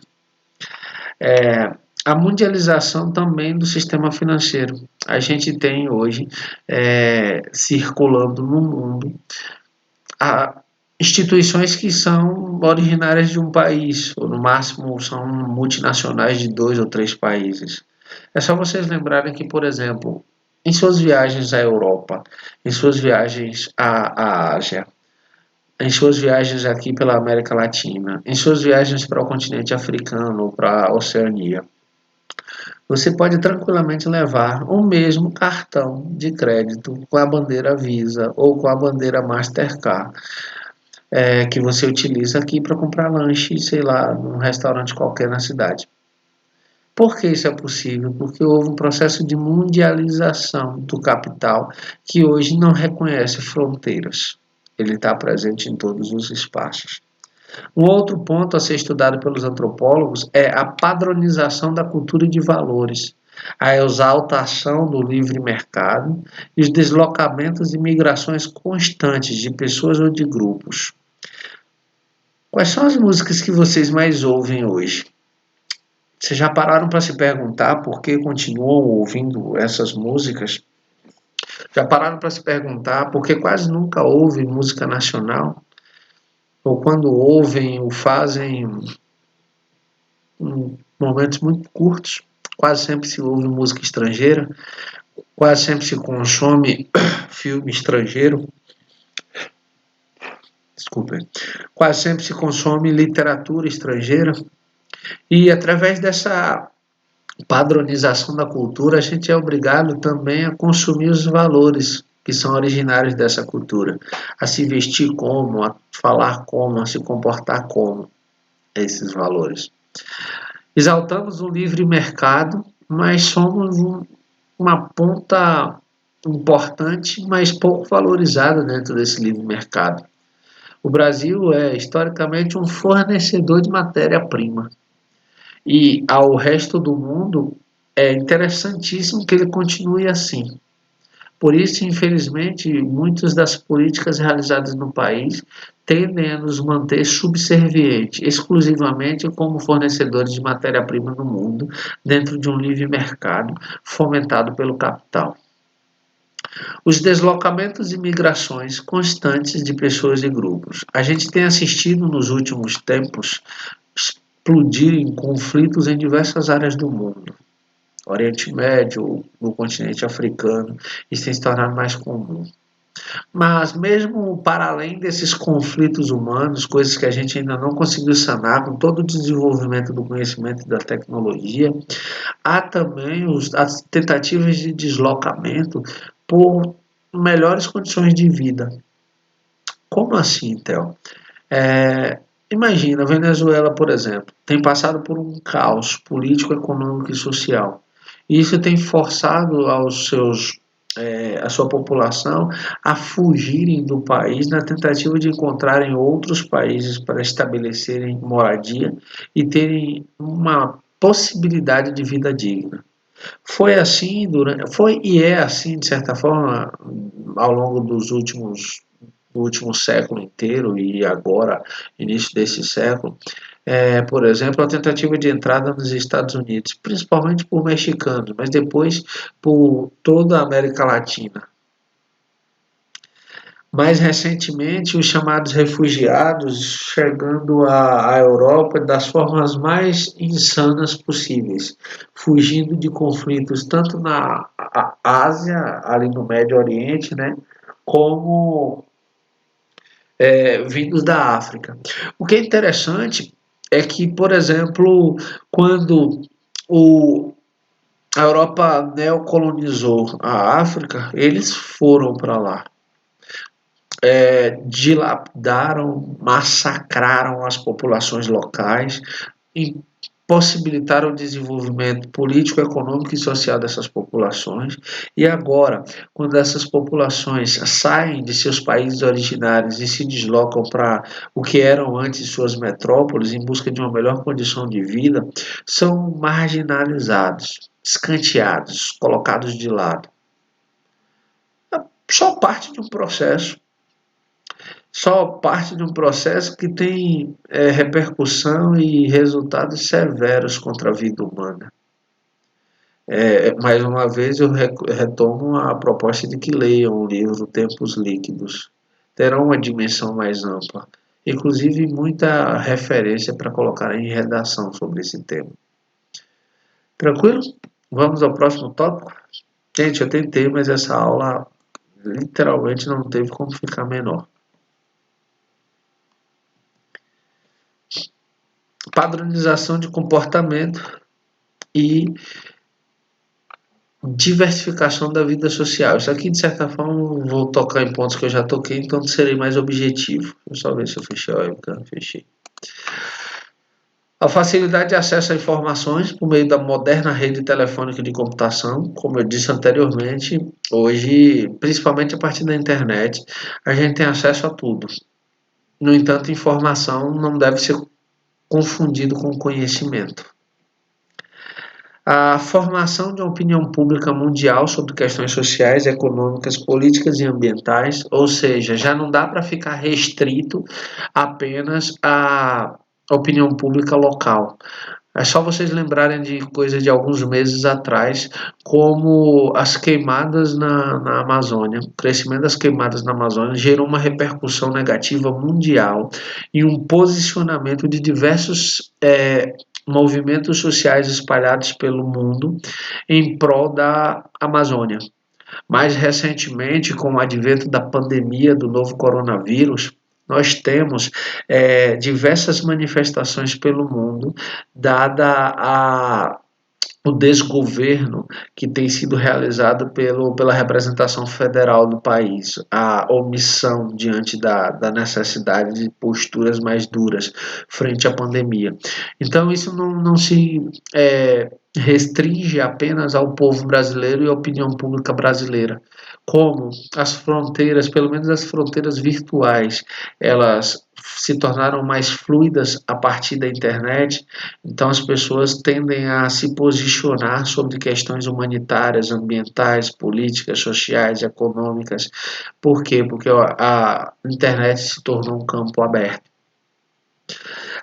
A mundialização também do sistema financeiro. A gente tem hoje circulando no mundo instituições que são originárias de um país, ou no máximo são multinacionais de 2 ou 3 países. É só vocês lembrarem que, por exemplo, em suas viagens à Europa, em suas viagens à Ásia, em suas viagens aqui pela América Latina, em suas viagens para o continente africano ou para a Oceania, você pode tranquilamente levar o mesmo cartão de crédito com a bandeira Visa ou com a bandeira Mastercard que você utiliza aqui para comprar lanche, sei lá, num restaurante qualquer na cidade. Por que isso é possível? Porque houve um processo de mundialização do capital que hoje não reconhece fronteiras. Ele está presente em todos os espaços. Um outro ponto a ser estudado pelos antropólogos é a padronização da cultura de valores, a exaltação do livre mercado e os deslocamentos e migrações constantes de pessoas ou de grupos. Quais são as músicas que vocês mais ouvem hoje? Vocês já pararam para se perguntar por que continuam ouvindo essas músicas? Já pararam para se perguntar por que quase nunca ouvem música nacional? Ou quando ouvem, o fazem em momentos muito curtos? Quase sempre se ouve música estrangeira? Quase sempre se consome filme estrangeiro? Desculpem. Quase sempre se consome literatura estrangeira? E através dessa padronização da cultura, a gente é obrigado também a consumir os valores que são originários dessa cultura, a se vestir como, a falar como, a se comportar como esses valores. Exaltamos o livre mercado, mas somos uma ponta importante, mas pouco valorizada dentro desse livre mercado. O Brasil é historicamente um fornecedor de matéria-prima. E ao resto do mundo é interessantíssimo que ele continue assim. Por isso, infelizmente, muitas das políticas realizadas no país tendem a nos manter subservientes, exclusivamente como fornecedores de matéria-prima no mundo, dentro de um livre mercado fomentado pelo capital. Os deslocamentos e migrações constantes de pessoas e grupos. A gente tem assistido nos últimos tempos explodirem conflitos em diversas áreas do mundo. Oriente Médio, no continente africano, isso tem se tornado mais comum. Mas mesmo para além desses conflitos humanos, coisas que a gente ainda não conseguiu sanar com todo o desenvolvimento do conhecimento e da tecnologia, há também as tentativas de deslocamento por melhores condições de vida. Como assim, Theo? Imagina, a Venezuela, por exemplo, tem passado por um caos político, econômico e social. E isso tem forçado a sua população a fugirem do país na tentativa de encontrarem outros países para estabelecerem moradia e terem uma possibilidade de vida digna. Foi assim foi e é assim de certa forma ao longo do último século inteiro e agora início desse século. Por exemplo, a tentativa de entrada nos Estados Unidos, principalmente por mexicanos, mas depois por toda a América Latina. Mais recentemente, os chamados refugiados chegando à Europa das formas mais insanas possíveis, fugindo de conflitos tanto na Ásia, ali no Médio Oriente, né, como vindos da África. O que é interessante é que, por exemplo, quando a Europa neocolonizou a África, eles foram para lá. Dilapidaram, massacraram as populações locais, possibilitar o desenvolvimento político, econômico e social dessas populações. E agora, quando essas populações saem de seus países originários e se deslocam para o que eram antes suas metrópoles em busca de uma melhor condição de vida, são marginalizados, escanteados, colocados de lado. Só parte de um processo. Só parte de um processo que tem repercussão e resultados severos contra a vida humana. Mais uma vez eu retomo a proposta de que leiam o livro Tempos Líquidos. Terão uma dimensão mais ampla, inclusive muita referência para colocar em redação sobre esse tema. Tranquilo? Vamos ao próximo tópico? Gente, eu tentei, mas essa aula literalmente não teve como ficar menor. Padronização de comportamento e diversificação da vida social. Isso aqui, de certa forma, vou tocar em pontos que eu já toquei, então serei mais objetivo. Deixa eu só ver se eu fechei a webcam. Fechei. A facilidade de acesso a informações por meio da moderna rede telefônica de computação, como eu disse anteriormente, hoje, principalmente a partir da internet, a gente tem acesso a tudo. No entanto, informação não deve ser confundido com conhecimento. A formação de uma opinião pública mundial sobre questões sociais, econômicas, políticas e ambientais, ou seja, já não dá para ficar restrito apenas à opinião pública local. É só vocês lembrarem de coisa de alguns meses atrás, como as queimadas na Amazônia. O crescimento das queimadas na Amazônia gerou uma repercussão negativa mundial e um posicionamento de diversos movimentos sociais espalhados pelo mundo em prol da Amazônia. Mais recentemente, com o advento da pandemia do novo coronavírus, nós temos diversas manifestações pelo mundo, dada o desgoverno que tem sido realizado pela representação federal do país, a omissão diante da necessidade de posturas mais duras frente à pandemia. Então, isso não se restringe apenas ao povo brasileiro e à opinião pública brasileira. Como as fronteiras, pelo menos as fronteiras virtuais, elas se tornaram mais fluidas a partir da internet, então as pessoas tendem a se posicionar sobre questões humanitárias, ambientais, políticas, sociais, econômicas. Por quê? Porque a internet se tornou um campo aberto.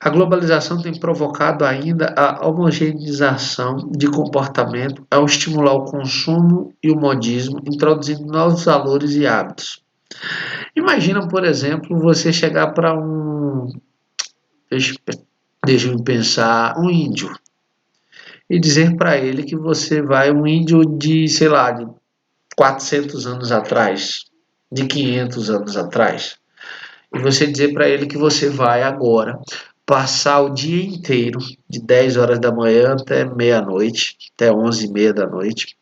A globalização tem provocado ainda a homogeneização de comportamento ao estimular o consumo e o modismo, introduzindo novos valores e hábitos. Imagina, por exemplo, você chegar para deixa eu pensar, um índio, e dizer para ele que você vai, um índio de, sei lá, de 400 anos atrás, de 500 anos atrás, e você dizer para ele que você vai agora passar o dia inteiro, de 10 horas da manhã até meia-noite, até 11h30 da noite,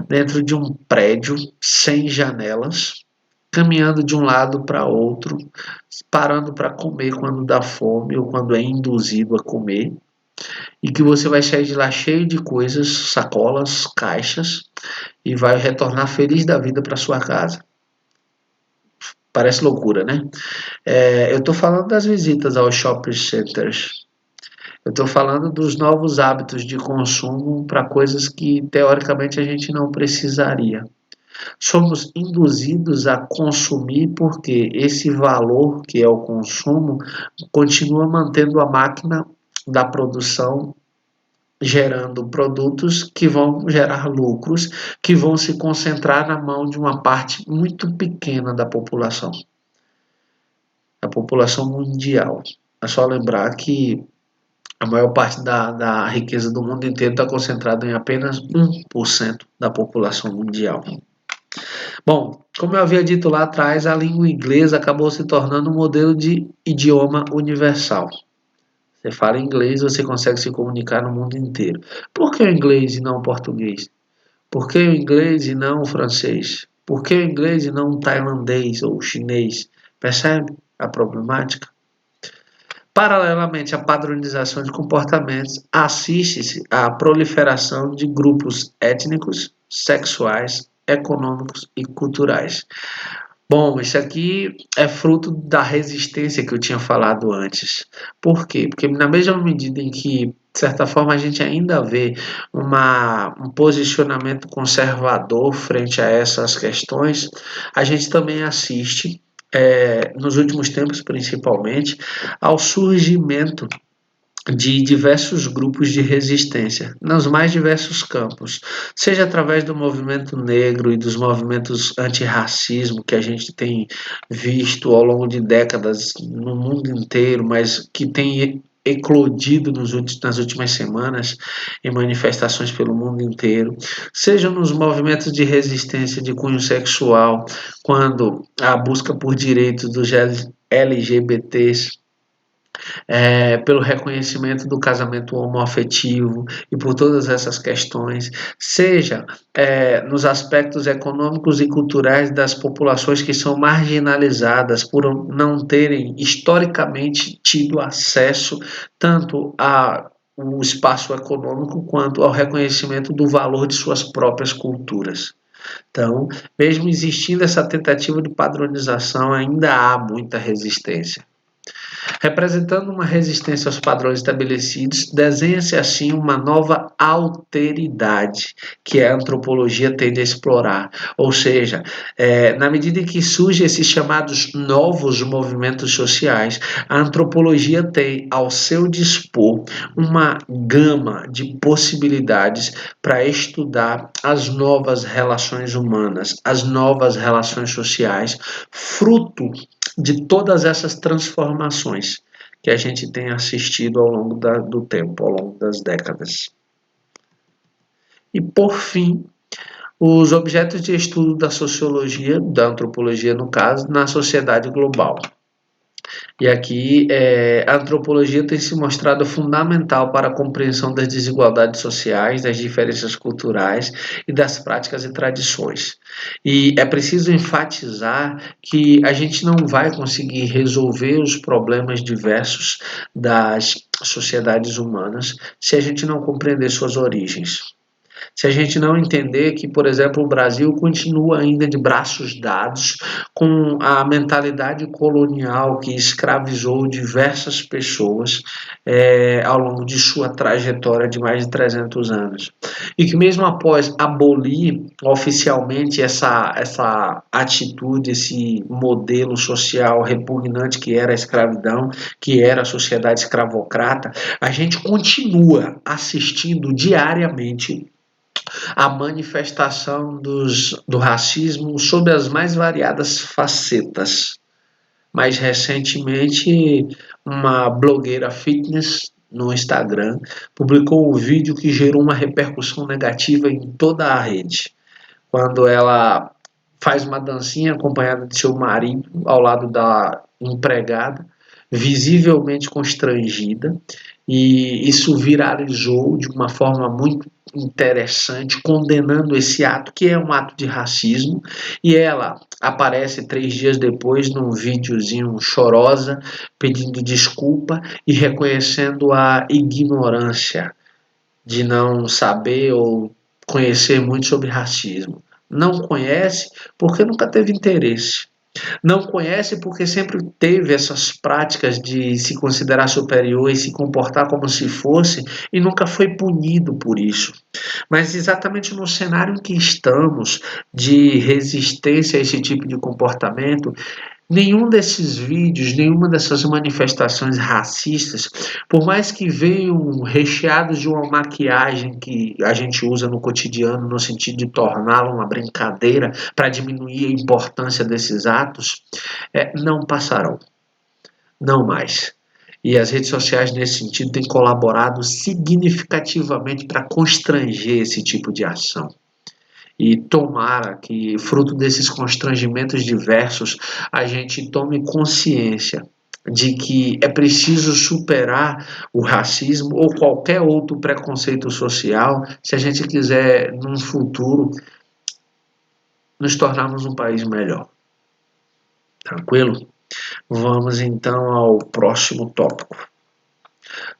dentro de um prédio sem janelas, caminhando de um lado para outro, parando para comer quando dá fome ou quando é induzido a comer, e que você vai sair de lá cheio de coisas, sacolas, caixas, e vai retornar feliz da vida para sua casa. Parece loucura, né? Eu estou falando das visitas aos shopping centers. Eu estou falando dos novos hábitos de consumo para coisas que, teoricamente, a gente não precisaria. Somos induzidos a consumir porque esse valor, que é o consumo, continua mantendo a máquina da produção gerando produtos que vão gerar lucros, que vão se concentrar na mão de uma parte muito pequena da população mundial. É só lembrar que a maior parte da riqueza do mundo inteiro está concentrada em apenas 1% da população mundial. Bom, como eu havia dito lá atrás, a língua inglesa acabou se tornando um modelo de idioma universal. Você fala inglês, você consegue se comunicar no mundo inteiro. Por que o inglês e não o português? Por que o inglês e não o francês? Por que o inglês e não o tailandês ou o chinês? Percebe a problemática? Paralelamente à padronização de comportamentos, assiste-se à proliferação de grupos étnicos, sexuais, econômicos e culturais. Bom, isso aqui é fruto da resistência que eu tinha falado antes. Por quê? Porque na mesma medida em que, de certa forma, a gente ainda vê um posicionamento conservador frente a essas questões, a gente também assiste, nos últimos tempos principalmente, ao surgimento de diversos grupos de resistência nos mais diversos campos, seja através do movimento negro e dos movimentos antirracismo que a gente tem visto ao longo de décadas no mundo inteiro, mas que tem eclodido nas últimas semanas em manifestações pelo mundo inteiro, seja nos movimentos de resistência de cunho sexual, quando a busca por direitos dos LGBTs, pelo reconhecimento do casamento homoafetivo e por todas essas questões, seja nos aspectos econômicos e culturais das populações que são marginalizadas por não terem historicamente tido acesso tanto ao espaço econômico quanto ao reconhecimento do valor de suas próprias culturas. Então, mesmo existindo essa tentativa de padronização, ainda há muita resistência. Representando uma resistência aos padrões estabelecidos, desenha-se assim uma nova alteridade que a antropologia tende a explorar. Ou seja, na medida em que surgem esses chamados novos movimentos sociais, a antropologia tem ao seu dispor uma gama de possibilidades para estudar as novas relações humanas, as novas relações sociais, fruto de todas essas transformações que a gente tem assistido ao longo do tempo, ao longo das décadas. E, por fim, os objetos de estudo da sociologia, da antropologia no caso, na sociedade global. E aqui a antropologia tem se mostrado fundamental para a compreensão das desigualdades sociais, das diferenças culturais e das práticas e tradições. E é preciso enfatizar que a gente não vai conseguir resolver os problemas diversos das sociedades humanas se a gente não compreender suas origens. Se a gente não entender que, por exemplo, o Brasil continua ainda de braços dados com a mentalidade colonial que escravizou diversas pessoas ao longo de sua trajetória de mais de 300 anos. E que mesmo após abolir oficialmente essa atitude, esse modelo social repugnante que era a escravidão, que era a sociedade escravocrata, a gente continua assistindo diariamente a manifestação do racismo sob as mais variadas facetas. Mais recentemente, uma blogueira fitness no Instagram publicou um vídeo que gerou uma repercussão negativa em toda a rede, quando ela faz uma dancinha acompanhada de seu marido ao lado da empregada, visivelmente constrangida, e isso viralizou de uma forma muito interessante, condenando esse ato, que é um ato de racismo, e ela aparece 3 dias depois num videozinho chorosa, pedindo desculpa e reconhecendo a ignorância de não saber ou conhecer muito sobre racismo. Não conhece porque nunca teve interesse. Não conhece porque sempre teve essas práticas de se considerar superior e se comportar como se fosse e nunca foi punido por isso. Mas exatamente no cenário em que estamos, de resistência a esse tipo de comportamento, nenhum desses vídeos, nenhuma dessas manifestações racistas, por mais que venham recheados de uma maquiagem que a gente usa no cotidiano no sentido de torná-lo uma brincadeira para diminuir a importância desses atos, não passarão, não mais. E as redes sociais, nesse sentido, têm colaborado significativamente para constranger esse tipo de ação. E tomara que, fruto desses constrangimentos diversos, a gente tome consciência de que é preciso superar o racismo ou qualquer outro preconceito social se a gente quiser, num futuro, nos tornarmos um país melhor. Tranquilo? Vamos então ao próximo tópico.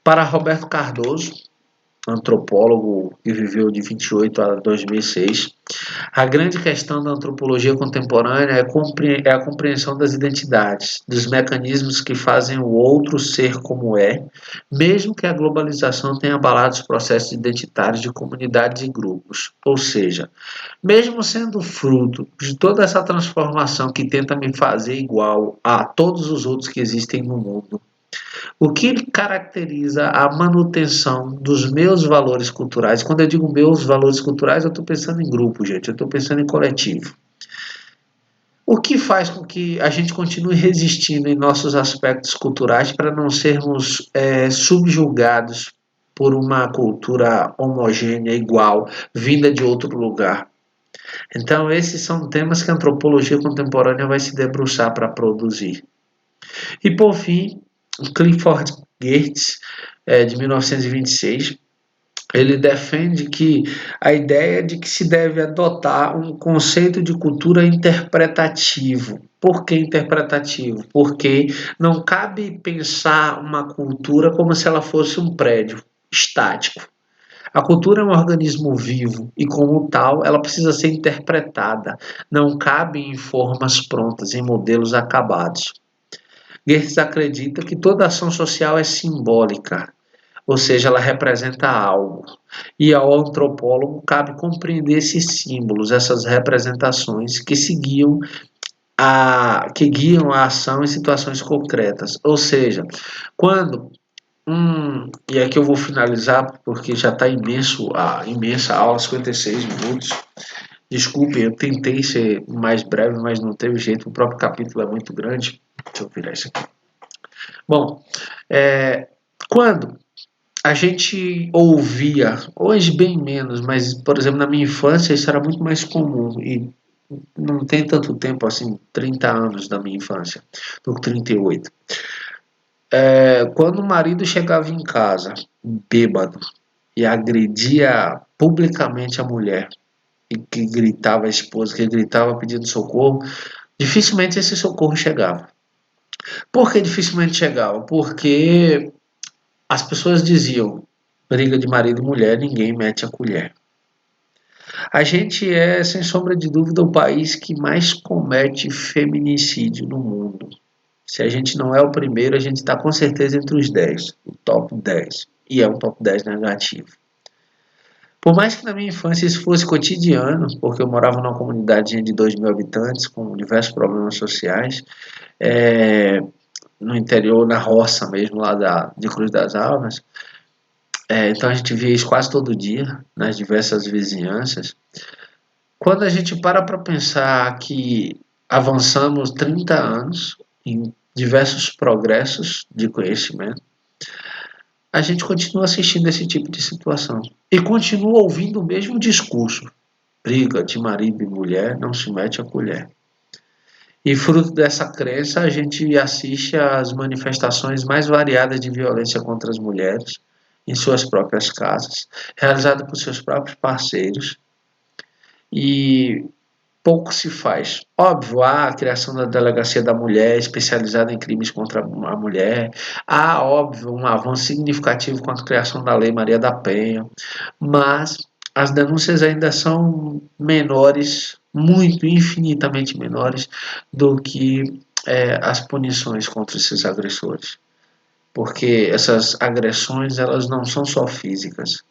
Para Roberto Cardoso, antropólogo que viveu de 28 a 2006, a grande questão da antropologia contemporânea é a compreensão das identidades, dos mecanismos que fazem o outro ser como é, mesmo que a globalização tenha abalado os processos identitários de comunidades e grupos. Ou seja, mesmo sendo fruto de toda essa transformação que tenta me fazer igual a todos os outros que existem no mundo, o que caracteriza a manutenção dos meus valores culturais? Quando eu digo meus valores culturais, eu estou pensando em grupo, gente, eu estou pensando em coletivo. O que faz com que a gente continue resistindo em nossos aspectos culturais para não sermos subjugados por uma cultura homogênea, igual, vinda de outro lugar? Então, esses são temas que a antropologia contemporânea vai se debruçar para produzir. E, por fim, Clifford Geertz, de 1926, ele defende que a ideia de que se deve adotar um conceito de cultura interpretativo. Por que interpretativo? Porque não cabe pensar uma cultura como se ela fosse um prédio estático. A cultura é um organismo vivo e, como tal, ela precisa ser interpretada. Não cabe em formas prontas, em modelos acabados. Goethe acredita que toda ação social é simbólica, ou seja, ela representa algo. E ao antropólogo cabe compreender esses símbolos, essas representações que guiam a ação em situações concretas. Ou seja, quando e aqui eu vou finalizar porque já está imensa aula, 56 minutos. Desculpem, eu tentei ser mais breve, mas não teve jeito, o próprio capítulo é muito grande. Deixa eu virar isso aqui. Bom, quando a gente ouvia, hoje bem menos, mas, por exemplo, na minha infância isso era muito mais comum, e não tem tanto tempo assim, 30 anos da minha infância, tô com 38. Quando o marido chegava em casa, bêbado, e agredia publicamente a mulher, e que gritava a esposa, que gritava pedindo socorro, dificilmente esse socorro chegava. Por que dificilmente chegava? Porque as pessoas diziam, briga de marido e mulher, ninguém mete a colher. A gente é, sem sombra de dúvida, o país que mais comete feminicídio no mundo. Se a gente não é o primeiro, a gente está com certeza entre os 10, o top 10. E é um top 10 negativo. Por mais que na minha infância isso fosse cotidiano, porque eu morava numa comunidade de 2.000 habitantes, com diversos problemas sociais, no interior, na roça mesmo, lá de Cruz das Almas, então a gente via isso quase todo dia, nas diversas vizinhanças. Quando a gente para pensar que avançamos 30 anos em diversos progressos de conhecimento, a gente continua assistindo esse tipo de situação. E continua ouvindo o mesmo discurso. Briga de marido e mulher, não se mete a colher. E fruto dessa crença, a gente assiste às manifestações mais variadas de violência contra as mulheres em suas próprias casas, realizada por seus próprios parceiros, e pouco se faz. Óbvio, há a criação da Delegacia da Mulher, especializada em crimes contra a mulher, há, óbvio, um avanço significativo com a criação da Lei Maria da Penha, mas as denúncias ainda são menores, muito, infinitamente menores, do que as punições contra esses agressores. Porque essas agressões, elas não são só físicas,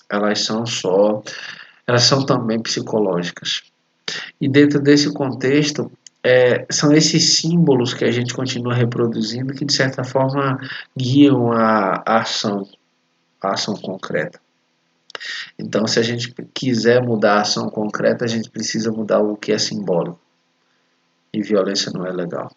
elas são também psicológicas. E dentro desse contexto, são esses símbolos que a gente continua reproduzindo que, de certa forma, guiam a ação concreta. Então, se a gente quiser mudar a ação concreta, a gente precisa mudar o que é simbólico. E violência não é legal.